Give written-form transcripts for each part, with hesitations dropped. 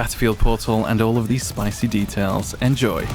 Battlefield Portal, and all of these spicy details. Enjoy.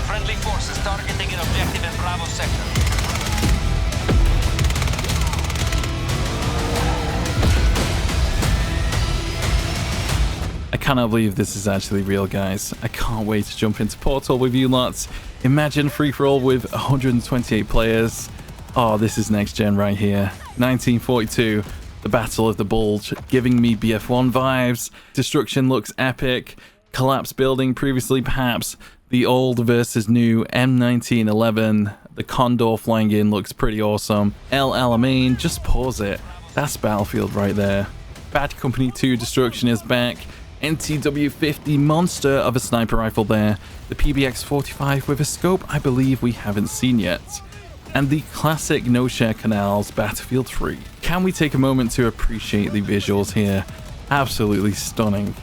Friendly forces targeting an objective in Bravo sector. I cannot believe this is actually real, guys. I can't wait to jump into Portal with you lots. Imagine free-for-all with 128 players. Oh, this is next gen right here. 1942, the Battle of the Bulge, giving me BF1 vibes. Destruction looks epic. Collapsed building previously, perhaps. The old versus new M1911. The Condor flying in looks pretty awesome. El Alamein, just pause it. That's Battlefield right there. Bad Company 2 Destruction is back. NTW-50 monster of a sniper rifle there. The PBX-45 with a scope I believe we haven't seen yet. And the classic Noshahr Canals Battlefield 3. Can we take a moment to appreciate the visuals here? Absolutely stunning.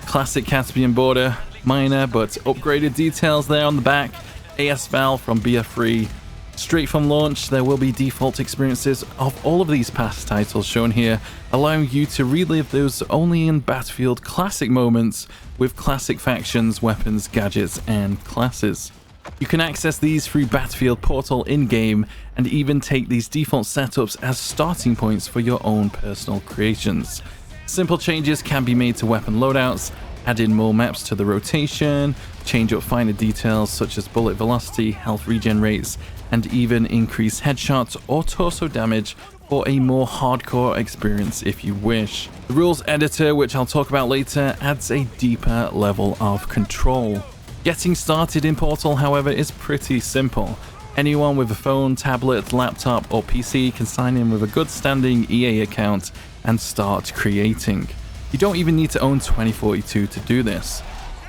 Classic Caspian Border, minor but upgraded details there on the back. AS Val from BF3. Straight from launch, there will be default experiences of all of these past titles shown here, allowing you to relive those only in Battlefield classic moments with classic factions, weapons, gadgets, and classes. You can access these through Battlefield Portal in-game, and even take these default setups as starting points for your own personal creations. Simple changes can be made to weapon loadouts, add in more maps to the rotation, change up finer details such as bullet velocity, health regen rates, and even increase headshots or torso damage for a more hardcore experience if you wish. The rules editor, which I'll talk about later, adds a deeper level of control. Getting started in Portal, however, is pretty simple. Anyone with a phone, tablet, laptop, or PC can sign in with a good standing EA account and start creating. You don't even need to own 2042 to do this.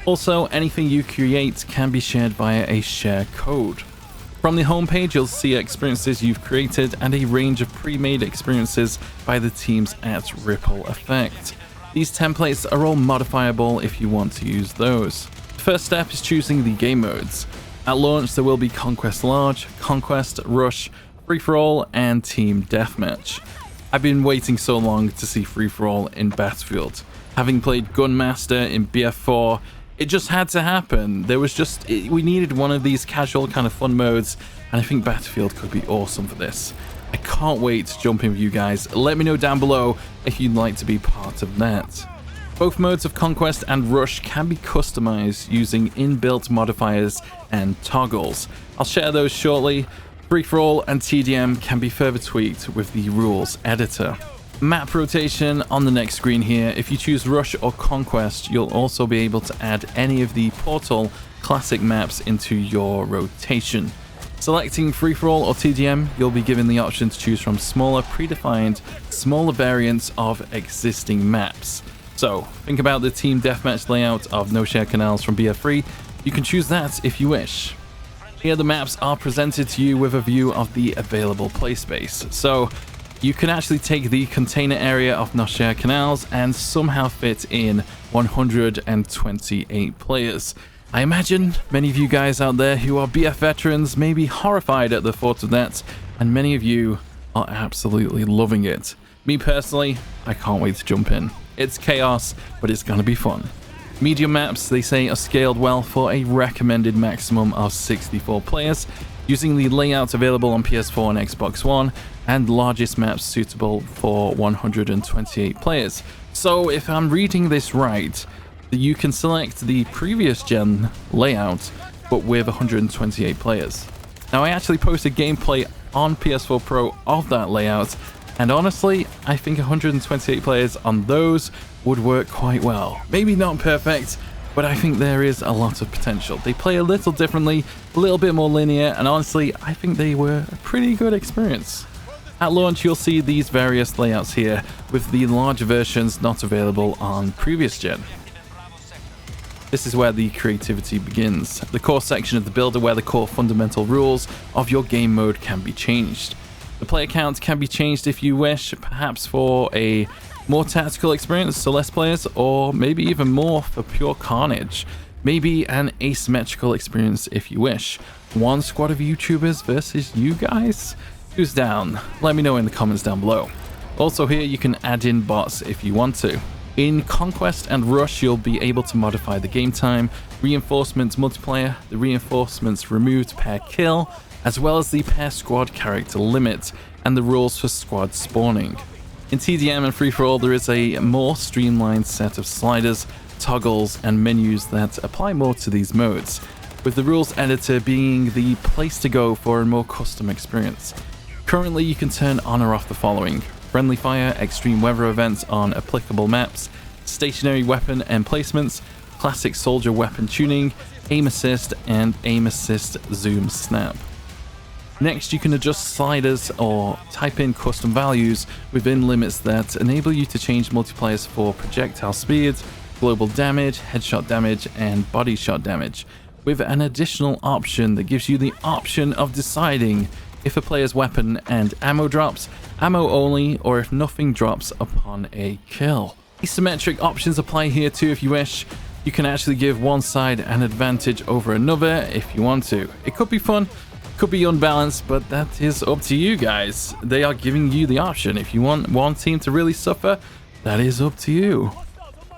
Also, anything you create can be shared via a share code. From the homepage, you'll see experiences you've created and a range of pre-made experiences by the teams at Ripple Effect. These templates are all modifiable if you want to use those. The first step is choosing the game modes. At launch, there will be Conquest Large, Conquest, Rush, Free-for-all, and Team Deathmatch. I've been waiting so long to see Free-for-all in Battlefield. Having played Gunmaster in BF4, it just had to happen. We needed one of these casual kind of fun modes, and I think Battlefield could be awesome for this. I can't wait to jump in with you guys. Let me know down below if you'd like to be part of that. Both modes of Conquest and Rush can be customized using inbuilt modifiers and toggles. I'll share those shortly. Free-for-all and TDM can be further tweaked with the rules editor. Map rotation on the next screen here. If you choose Rush or Conquest, you'll also be able to add any of the Portal classic maps into your rotation. Selecting Free-for-all or TDM, you'll be given the option to choose from smaller variants of existing maps. So, think about the Team Deathmatch layout of Noshahr Canals from BF3. You can choose that if you wish. Here the maps are presented to you with a view of the available play space. So, you can actually take the container area of Noshahr Canals and somehow fit in 128 players. I imagine many of you guys out there who are BF veterans may be horrified at the thought of that, and many of you are absolutely loving it. Me personally, I can't wait to jump in. It's chaos, but it's gonna be fun. Medium maps, they say, are scaled well for a recommended maximum of 64 players, using the layout available on PS4 and Xbox One, and largest maps suitable for 128 players. So if I'm reading this right, you can select the previous gen layout but with 128 players. Now, I actually posted gameplay on PS4 Pro of that layout, and honestly, I think 128 players on those would work quite well. Maybe not perfect, but I think there is a lot of potential. They play a little differently, a little bit more linear, and honestly, I think they were a pretty good experience. At launch, you'll see these various layouts here, with the larger versions not available on previous gen. This is where the creativity begins, the core section of the builder where the core fundamental rules of your game mode can be changed. The player count can be changed if you wish, perhaps for a more tactical experience, so less players, or maybe even more for pure carnage. Maybe an asymmetrical experience if you wish. One squad of YouTubers versus you guys? Who's down? Let me know in the comments down below. Also here you can add in bots if you want to. In Conquest and Rush you'll be able to modify the game time, reinforcements multiplayer, the reinforcements removed per kill, as well as the per squad character limit, and the rules for squad spawning. In TDM and Free-for-All there is a more streamlined set of sliders, toggles, and menus that apply more to these modes, with the rules editor being the place to go for a more custom experience. Currently you can turn on or off the following: friendly fire, extreme weather events on applicable maps, stationary weapon emplacements, classic soldier weapon tuning, aim assist, and aim assist zoom snap. Next, you can adjust sliders or type in custom values within limits that enable you to change multipliers for projectile speed, global damage, headshot damage, and body shot damage, with an additional option that gives you the option of deciding if a player's weapon and ammo drops, ammo only, or if nothing drops upon a kill. Asymmetric options apply here too if you wish. You can actually give one side an advantage over another if you want to. It could be fun, could be unbalanced, but that is up to you guys. They are giving you the option. If you want one team to really suffer, that is up to you.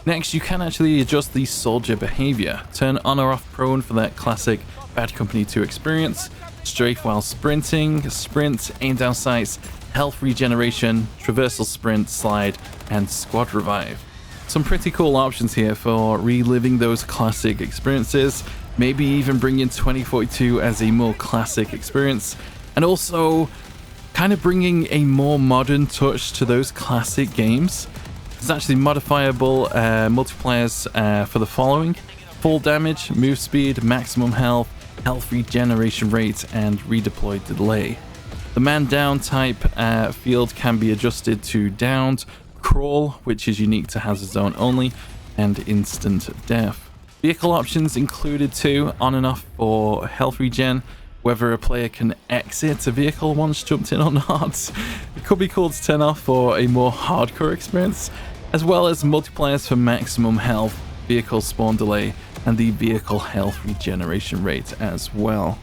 Next, you can actually adjust the soldier behavior. Turn on or off prone for that classic Bad Company 2 experience, strafe while sprinting, sprint, aim down sights, health regeneration, traversal sprint, slide, and squad revive. Some pretty cool options here for reliving those classic experiences, maybe even bring in 2042 as a more classic experience, and also kind of bringing a more modern touch to those classic games. There's actually modifiable multipliers for the following: full damage, move speed, maximum health, health regeneration rate, and redeploy delay. The man down type field can be adjusted to downed, crawl, which is unique to Hazard Zone only, and instant death. Vehicle options included too, on and off for health regen, whether a player can exit a vehicle once jumped in or not. It could be cool to turn off for a more hardcore experience, as well as multipliers for maximum health, vehicle spawn delay, and the vehicle health regeneration rate as well.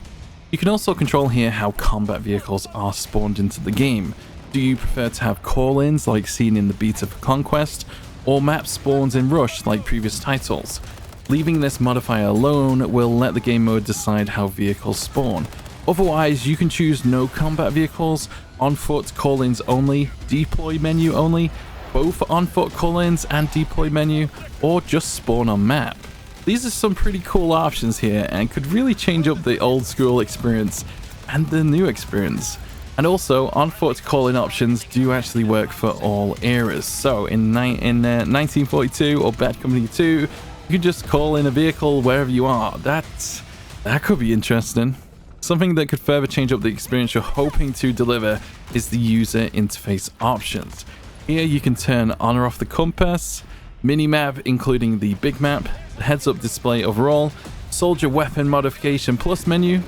You can also control here how combat vehicles are spawned into the game. Do you prefer to have call-ins like seen in the beta for Conquest, or map spawns in Rush like previous titles? Leaving this modifier alone will let the game mode decide how vehicles spawn. Otherwise, you can choose no combat vehicles, on foot call-ins only, deploy menu only, both on foot call-ins and deploy menu, or just spawn on map. These are some pretty cool options here and could really change up the old school experience and the new experience. And also, on foot call-in options do actually work for all eras. So in 1942 or Bad Company 2, you can just call in a vehicle wherever you are. That could be interesting. Something that could further change up the experience you're hoping to deliver is the user interface options. Here you can turn on or off the compass, mini-map including the big map, the heads-up display overall, soldier weapon modification plus menu,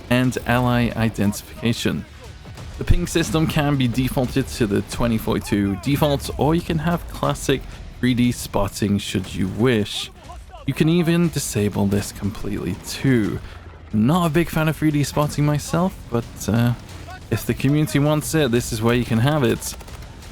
and ally identification. The ping system can be defaulted to the 2042 default, or you can have classic 3D spotting should you wish. You can even disable this completely too. Not a big fan of 3D spotting myself, but if the community wants it, this is where you can have it.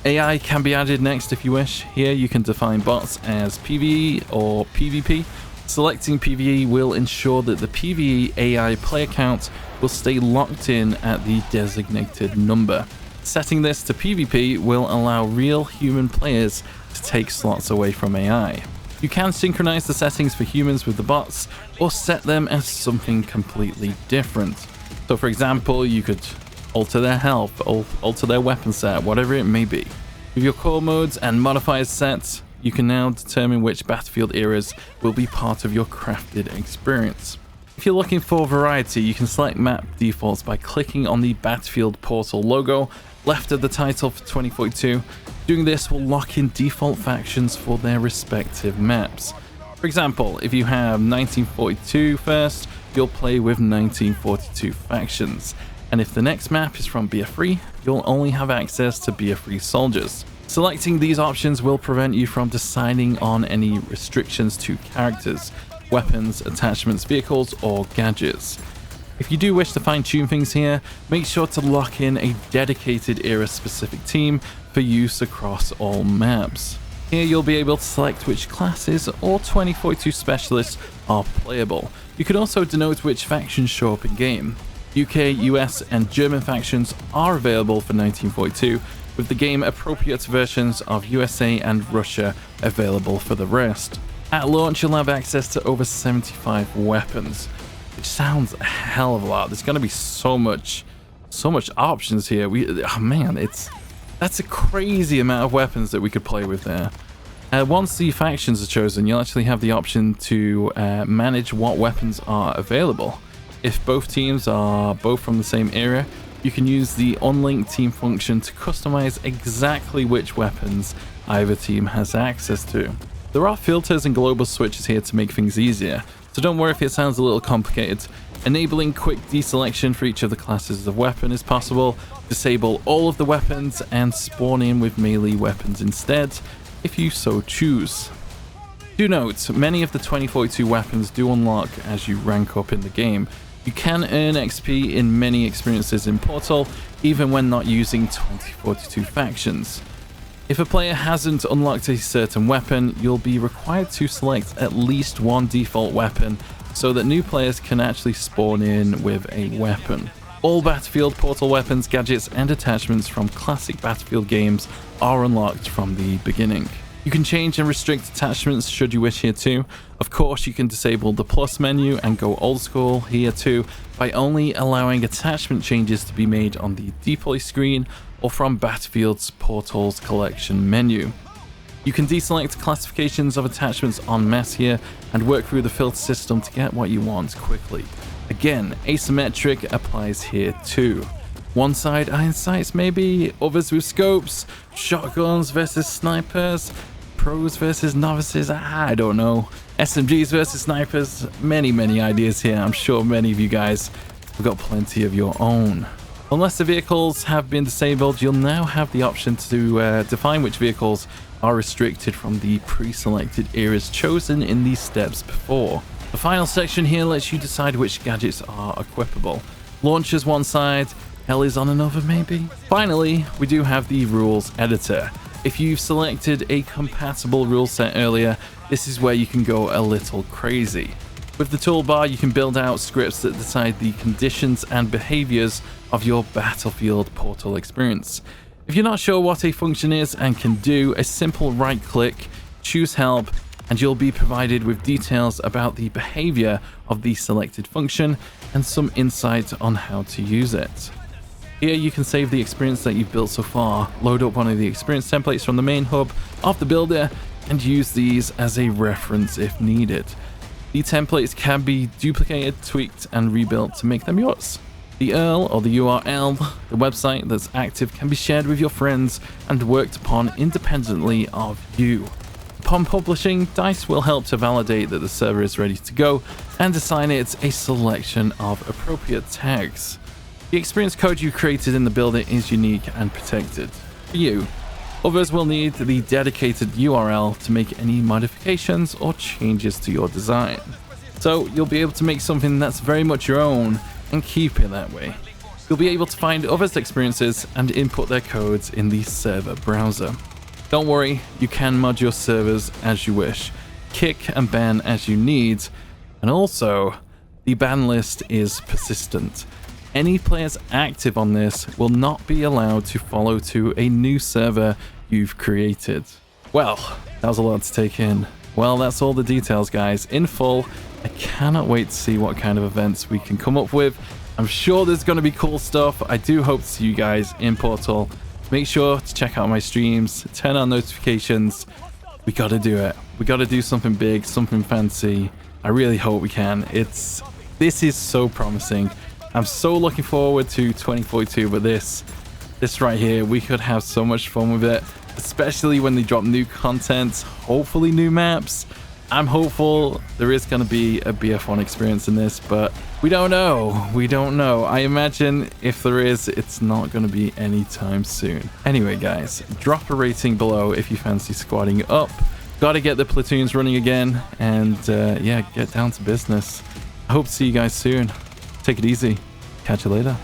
AI can be added next if you wish. Here you can define bots as PvE or PvP. Selecting PvE will ensure that the PvE AI player count will stay locked in at the designated number. Setting this to PvP will allow real human players to take slots away from AI. You can synchronize the settings for humans with the bots or set them as something completely different. So for example, you could alter their health, alter their weapon set, whatever it may be. With your core modes and modifiers set, you can now determine which Battlefield eras will be part of your crafted experience. If you're looking for variety, you can select map defaults by clicking on the Battlefield Portal logo left of the title for 2042. Doing this will lock in default factions for their respective maps. For example, if you have 1942 first, you'll play with 1942 factions. And if the next map is from BF3, you'll only have access to BF3 soldiers. Selecting these options will prevent you from deciding on any restrictions to characters, weapons, attachments, vehicles, or gadgets. If you do wish to fine-tune things here, make sure to lock in a dedicated era-specific team for use across all maps. Here you'll be able to select which classes or 2042 specialists are playable. You can also denote which factions show up in game. UK, US, and German factions are available for 1942, with the game-appropriate versions of USA and Russia available for the rest. At launch, you'll have access to over 75 weapons, which sounds a hell of a lot. There's going to be so much options here. That's a crazy amount of weapons that we could play with there. Once the factions are chosen, you'll actually have the option to manage what weapons are available. If both teams are both from the same era, you can use the unlinked team function to customize exactly which weapons either team has access to. There are filters and global switches here to make things easier, so don't worry if it sounds a little complicated. Enabling quick deselection for each of the classes of weapon is possible, disable all of the weapons and spawn in with melee weapons instead, if you so choose. Do note, many of the 2042 weapons do unlock as you rank up in the game. You can earn XP in many experiences in Portal, even when not using 2042 factions. If a player hasn't unlocked a certain weapon, you'll be required to select at least one default weapon so that new players can actually spawn in with a weapon. All Battlefield Portal weapons, gadgets, and attachments from classic Battlefield games are unlocked from the beginning. You can change and restrict attachments should you wish here too. Of course, you can disable the plus menu and go old school here too by only allowing attachment changes to be made on the deploy screen or from Battlefield's Portals collection menu. You can deselect classifications of attachments en masse here and work through the filter system to get what you want quickly. Again, asymmetric applies here too. One side iron sights maybe, others with scopes, shotguns versus snipers, pros versus novices, I don't know. SMGs versus snipers, many ideas here. I'm sure many of you guys have got plenty of your own. Unless the vehicles have been disabled, you'll now have the option to define which vehicles are restricted from the pre-selected eras chosen in these steps before. The final section here lets you decide which gadgets are equipable. Launchers one side, Helis on another maybe? Finally, we do have the rules editor. If you've selected a compatible rule set earlier, this is where you can go a little crazy. With the toolbar, you can build out scripts that decide the conditions and behaviors of your Battlefield Portal experience. If you're not sure what a function is and can do, a simple right click, choose help, and you'll be provided with details about the behavior of the selected function and some insight on how to use it. Here you can save the experience that you've built so far, load up one of the experience templates from the main hub of the builder, and use these as a reference if needed. The templates can be duplicated, tweaked, and rebuilt to make them yours. The URL or the URL, the website that's active, can be shared with your friends and worked upon independently of you. Upon publishing, DICE will help to validate that the server is ready to go and assign it a selection of appropriate tags. The experience code you created in the builder is unique and protected for you. Others will need the dedicated URL to make any modifications or changes to your design. So you'll be able to make something that's very much your own and keep it that way. You'll be able to find others' experiences and input their codes in the server browser. Don't worry, you can mod your servers as you wish, kick and ban as you need, and also the ban list is persistent. Any players active on this will not be allowed to follow to a new server you've created. Well, that was a lot to take in. Well, that's all the details, guys, in full. I cannot wait to see what kind of events we can come up with. I'm sure there's going to be cool stuff. I do hope to see you guys in Portal. Make sure to check out my streams, turn on notifications. We got to do it. We got to do something big, something fancy. I really hope we can. This is so promising. I'm so looking forward to 2042, but this right here, we could have so much fun with it, especially when they drop new content, hopefully new maps. I'm hopeful there is going to be a BF1 experience in this, but we don't know. We don't know. I imagine if there is, it's not going to be anytime soon. Anyway, guys, drop a rating below if you fancy squadding up. Got to get the platoons running again, and yeah, get down to business. I hope to see you guys soon. Take it easy. Catch you later.